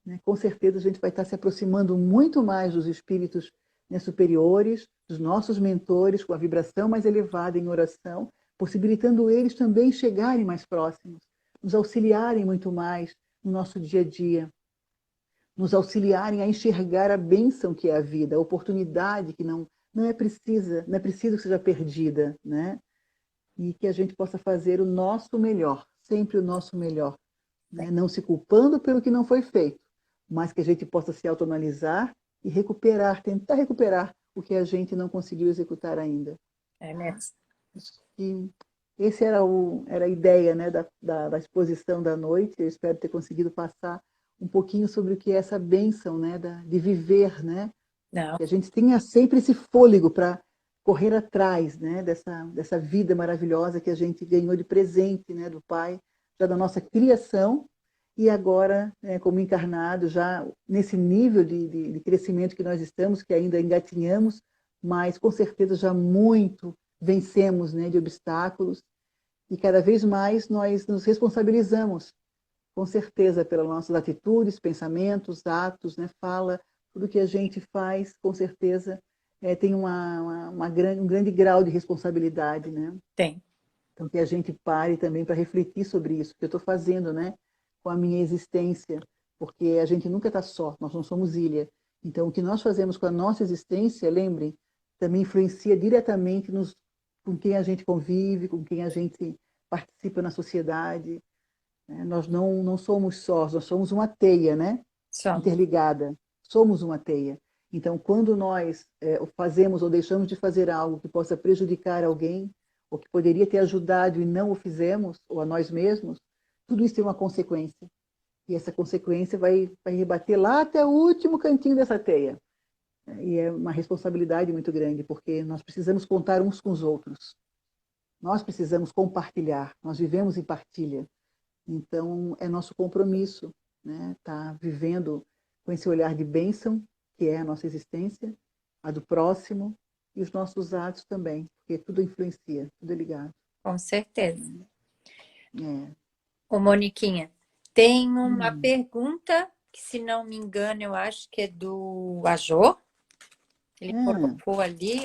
Né? Com certeza a gente vai estar se aproximando muito mais dos espíritos, né, superiores, dos nossos mentores, com a vibração mais elevada em oração, possibilitando eles também chegarem mais próximos, nos auxiliarem muito mais no nosso dia a dia, nos auxiliarem a enxergar a bênção que é a vida, a oportunidade que não é precisa, não é preciso que seja perdida, né? E que a gente possa fazer o nosso melhor, sempre o nosso melhor, né? Não se culpando pelo que não foi feito, mas que a gente possa se autoanalisar e recuperar, tentar recuperar o que a gente não conseguiu executar ainda. É mesmo. E esse era a ideia, né, da exposição da noite. Eu espero ter conseguido passar um pouquinho sobre o que é essa bênção, né, de viver, né? Não. Que a gente tenha sempre esse fôlego para correr atrás, né, dessa vida maravilhosa que a gente ganhou de presente, né, do Pai, já da nossa criação, e agora, né, como encarnado, já nesse nível de crescimento que nós estamos, que ainda engatinhamos, mas com certeza já muito vencemos, né, de obstáculos, e cada vez mais nós nos responsabilizamos, com certeza, pelas nossas atitudes, pensamentos, atos, né, fala, tudo que a gente faz, com certeza, tem um grande grau de responsabilidade, né? Tem. Então, que a gente pare também para refletir sobre isso, que eu estou fazendo, né? Com a minha existência, porque a gente nunca está só, nós não somos ilha. Então, o que nós fazemos com a nossa existência, lembrem, também influencia diretamente com quem a gente convive, com quem a gente participa na sociedade. Né? Nós não somos sós, nós somos uma teia, né? Somos. Interligada. Somos uma teia. Então, quando nós fazemos ou deixamos de fazer algo que possa prejudicar alguém, ou que poderia ter ajudado e não o fizemos, ou a nós mesmos, tudo isso tem uma consequência. E essa consequência vai rebater lá até o último cantinho dessa teia. E é uma responsabilidade muito grande, porque nós precisamos contar uns com os outros. Nós precisamos compartilhar, nós vivemos em partilha. Então, é nosso compromisso, né? Tá vivendo com esse olhar de bênção, que é a nossa existência, a do próximo, e os nossos atos também, porque tudo influencia, tudo é ligado. Com certeza. É. Ô, Moniquinha, tem uma Hum. pergunta que, se não me engano, eu acho que é do Ajô. Ele colocou ali,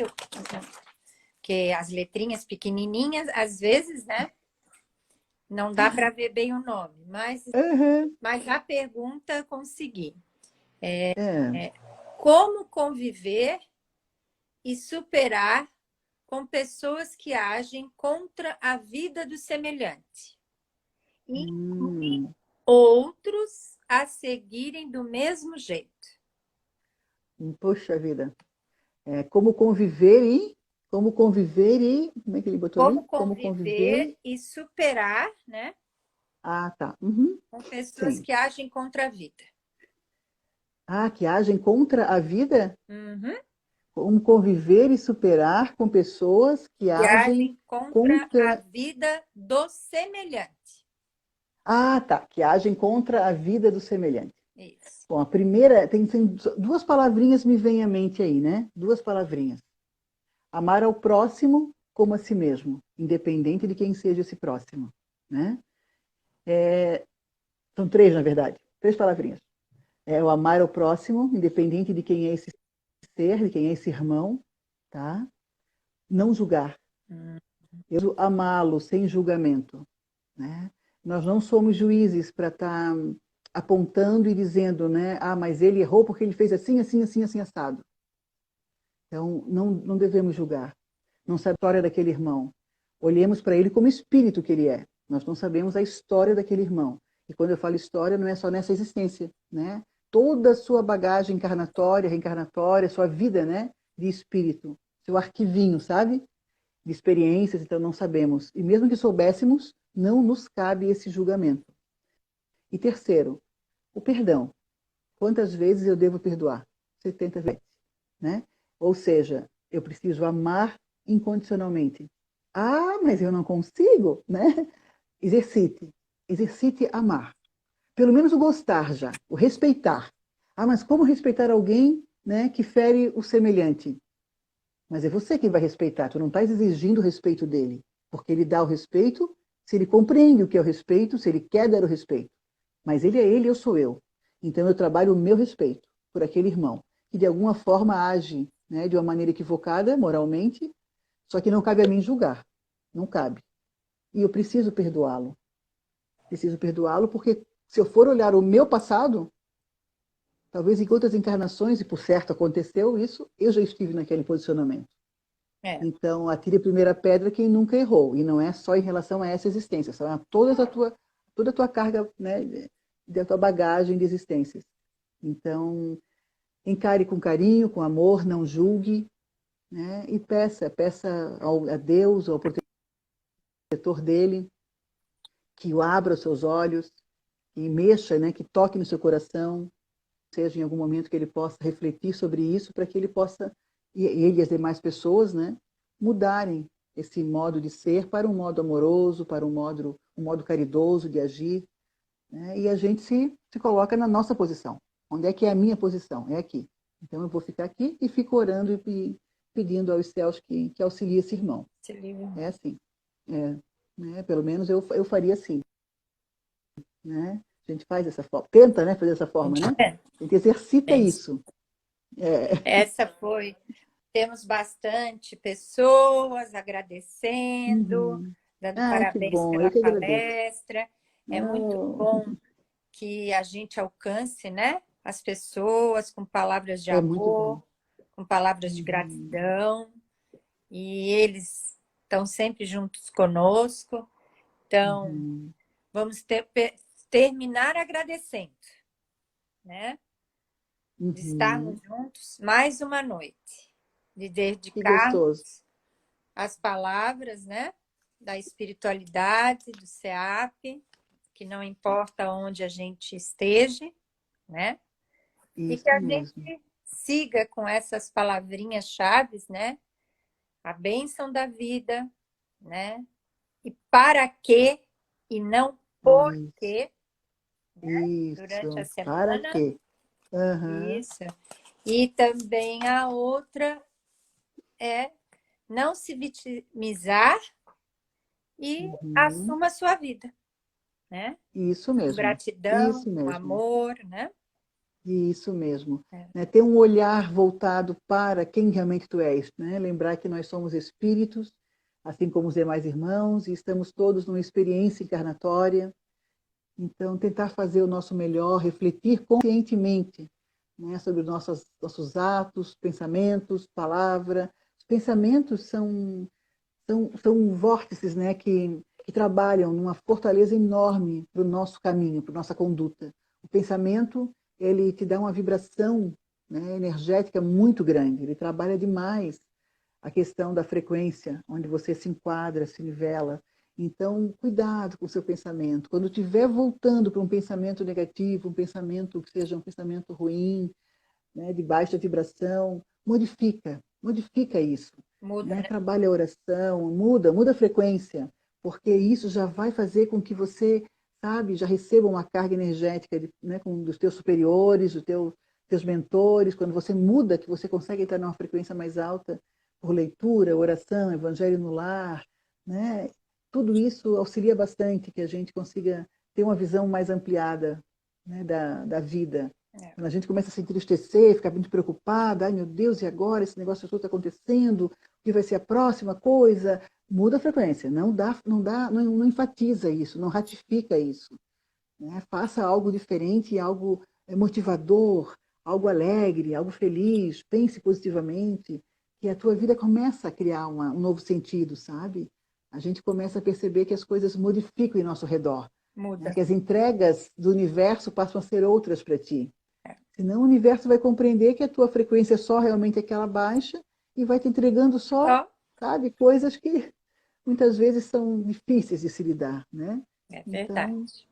que as letrinhas pequenininhas, às vezes, né? Não dá para ver bem o nome, mas a pergunta consegui. Como conviver e superar com pessoas que agem contra a vida do semelhante e outros a seguirem do mesmo jeito? Poxa vida. Como conviver e... Como é que ele botou Como ali? Como conviver e superar, né? Ah, tá. Com pessoas Sim. que agem contra a vida. Que agem contra a vida? Uhum. Como conviver e superar com pessoas que Que agem agem contra a contra... vida do semelhante. Tá. Que agem contra a vida do semelhante. Isso. Bom, a primeira... Tem duas palavrinhas me vêm à mente aí, né? Duas palavrinhas. Amar ao próximo como a si mesmo, independente de quem seja esse próximo, né? São três, na verdade. Três palavrinhas. É o amar ao próximo, independente de quem é esse ser, de quem é esse irmão, tá? Não julgar. Eu amá-lo sem julgamento, né? Nós não somos juízes para estar apontando e dizendo, né? Mas ele errou porque ele fez assim, assim, assim, assim, assado. Então, não devemos julgar. Não sabe a história daquele irmão. Olhemos para ele como espírito que ele é. Nós não sabemos a história daquele irmão. E quando eu falo história, não é só nessa existência, né? Toda a sua bagagem encarnatória, reencarnatória, sua vida, né? De espírito. Seu arquivinho, sabe? De experiências, então não sabemos. E mesmo que soubéssemos, não nos cabe esse julgamento. E terceiro, o perdão. Quantas vezes eu devo perdoar? 70 vezes, né? Ou seja, eu preciso amar incondicionalmente. Mas eu não consigo, né? Exercite. Exercite amar. Pelo menos o gostar já, o respeitar. Mas como respeitar alguém, né, que fere o semelhante? Mas é você quem vai respeitar, tu não estás exigindo o respeito dele. Porque ele dá o respeito se ele compreende o que é o respeito, se ele quer dar o respeito. Mas ele é ele, eu sou eu. Então eu trabalho o meu respeito por aquele irmão, que de alguma forma age, né, de uma maneira equivocada, moralmente, só que não cabe a mim julgar. Não cabe. E eu preciso perdoá-lo. Preciso perdoá-lo porque se eu for olhar o meu passado, talvez em outras encarnações, e por certo aconteceu isso, eu já estive naquele posicionamento. Então, atire a primeira pedra quem nunca errou. E não é só em relação a essa existência, só toda a tua carga, né, da tua bagagem de existências. Então, encare com carinho, com amor, não julgue, né, e peça a Deus, ao protetor dele, que o abra os seus olhos, que mexa, né, que toque no seu coração, seja em algum momento que ele possa refletir sobre isso, para que ele possa, e ele e as demais pessoas, né, mudarem esse modo de ser para um modo amoroso, para um modo caridoso de agir, né, e a gente se coloca na nossa posição. Onde é que é a minha posição? É aqui. Então eu vou ficar aqui e fico orando e pedindo aos céus que auxilie esse irmão. É assim. Né, pelo menos eu faria assim. Né? A gente faz dessa forma, tenta, né, fazer dessa forma, né? A gente exercita isso. Essa foi Temos bastante pessoas agradecendo, Uhum. dando Ai, que parabéns bom, pela eu que agradeço. palestra. É muito Oh, bom que a gente alcance, né, as pessoas com palavras de é muito bom. amor, com palavras de Uhum. gratidão, e eles estão sempre juntos conosco. Então, Uhum. vamos terminar agradecendo, né? De Uhum. estarmos juntos mais uma noite, de Que gostoso. dedicarmos as palavras, né, da espiritualidade, do SEAP, que não importa onde a gente esteja, né? E que Isso a mesmo. gente siga com essas palavrinhas chaves, né? A bênção da vida, né? E para quê e não por Isso. quê, durante a Isso. Para semana. quê? Aham. Isso. E também a outra é não se vitimizar e Uhum. assuma a sua vida, né? Isso Com mesmo. gratidão, Isso com mesmo. amor, né? Isso mesmo. É. Né? Ter um olhar voltado para quem realmente tu és, né? Lembrar que nós somos espíritos, assim como os demais irmãos, e estamos todos numa experiência encarnatória. Então, tentar fazer o nosso melhor, refletir conscientemente, né, sobre os nossos atos, pensamentos, palavra. Os pensamentos são vórtices, né, que trabalham numa fortaleza enorme para o nosso caminho, para a nossa conduta. O pensamento, ele te dá uma vibração, né, energética muito grande, ele trabalha demais a questão da frequência, onde você se enquadra, se nivela. Então, cuidado com o seu pensamento. Quando estiver voltando para um pensamento negativo, um pensamento que seja um pensamento ruim, né, de baixa vibração, modifica isso. Muda, Né? né? Trabalha a oração, muda a frequência, porque isso já vai fazer com que você, sabe, já receba uma carga energética né, dos teus superiores, teus mentores. Quando você muda, que você consegue entrar numa frequência mais alta por leitura, oração, evangelho no lar, né? Tudo isso auxilia bastante que a gente consiga ter uma visão mais ampliada, né, da vida. É. Quando a gente começa a se entristecer, ficar muito preocupada, ai meu Deus, e agora esse negócio todo está acontecendo, o que vai ser a próxima coisa? Muda a frequência, não enfatiza isso, não ratifica isso. Né? Faça algo diferente, algo motivador, algo alegre, algo feliz, pense positivamente, que a tua vida começa a criar um novo sentido, sabe? A gente começa a perceber que as coisas modificam em nosso redor, né? Muda. Que as entregas do universo passam a ser outras para ti. É. Senão o universo vai compreender que a tua frequência é só realmente aquela baixa e vai te entregando só, Só sabe, coisas que muitas vezes são difíceis de se lidar, né? é Então, verdade.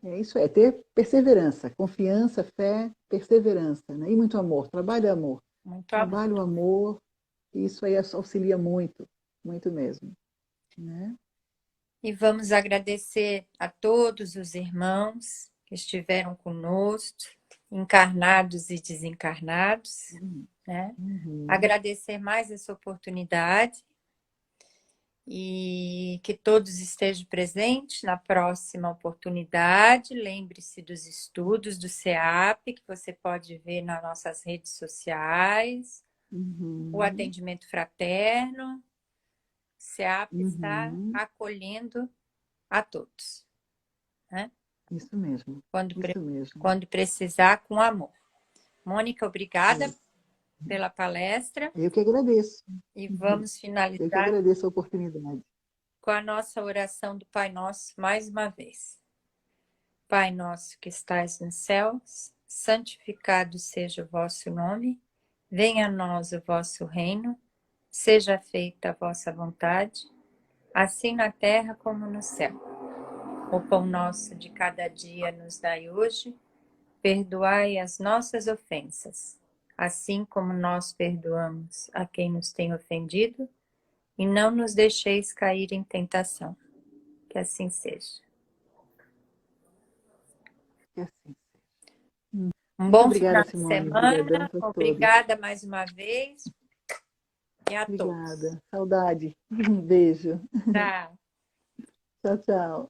é isso, é ter perseverança, confiança, fé, perseverança, né? E muito amor, trabalho amor. Muito amor. Trabalho amor, isso aí auxilia muito, muito mesmo, né? E vamos agradecer a todos os irmãos que estiveram conosco, encarnados e desencarnados, né? Uhum, Agradecer mais essa oportunidade e que todos estejam presentes na próxima oportunidade. Lembre-se dos estudos do SEAP, que você pode ver nas nossas redes sociais, o uhum, atendimento fraterno. O SEAP está uhum. acolhendo a todos, né? Isso mesmo, Quando, isso mesmo. quando precisar, com amor. Mônica, obrigada É. pela palestra Eu que agradeço. e Uhum. vamos Eu que finalizar agradeço a oportunidade. com a nossa oração do Pai Nosso mais uma vez. Pai nosso que estais nos céus, santificado seja o vosso nome, venha a nós o vosso reino, seja feita a vossa vontade, assim na terra como no céu. O pão nosso de cada dia nos dai hoje, perdoai as nossas ofensas, assim como nós perdoamos a quem nos tem ofendido, e não nos deixeis cair em tentação. Que assim seja. Que assim. Um Muito bom obrigada, final de Simone. Obrigadão semana. para todos. Obrigada mais uma vez e a todos. Obrigada. Saudade. Um beijo. Tchau. Tchau, tchau.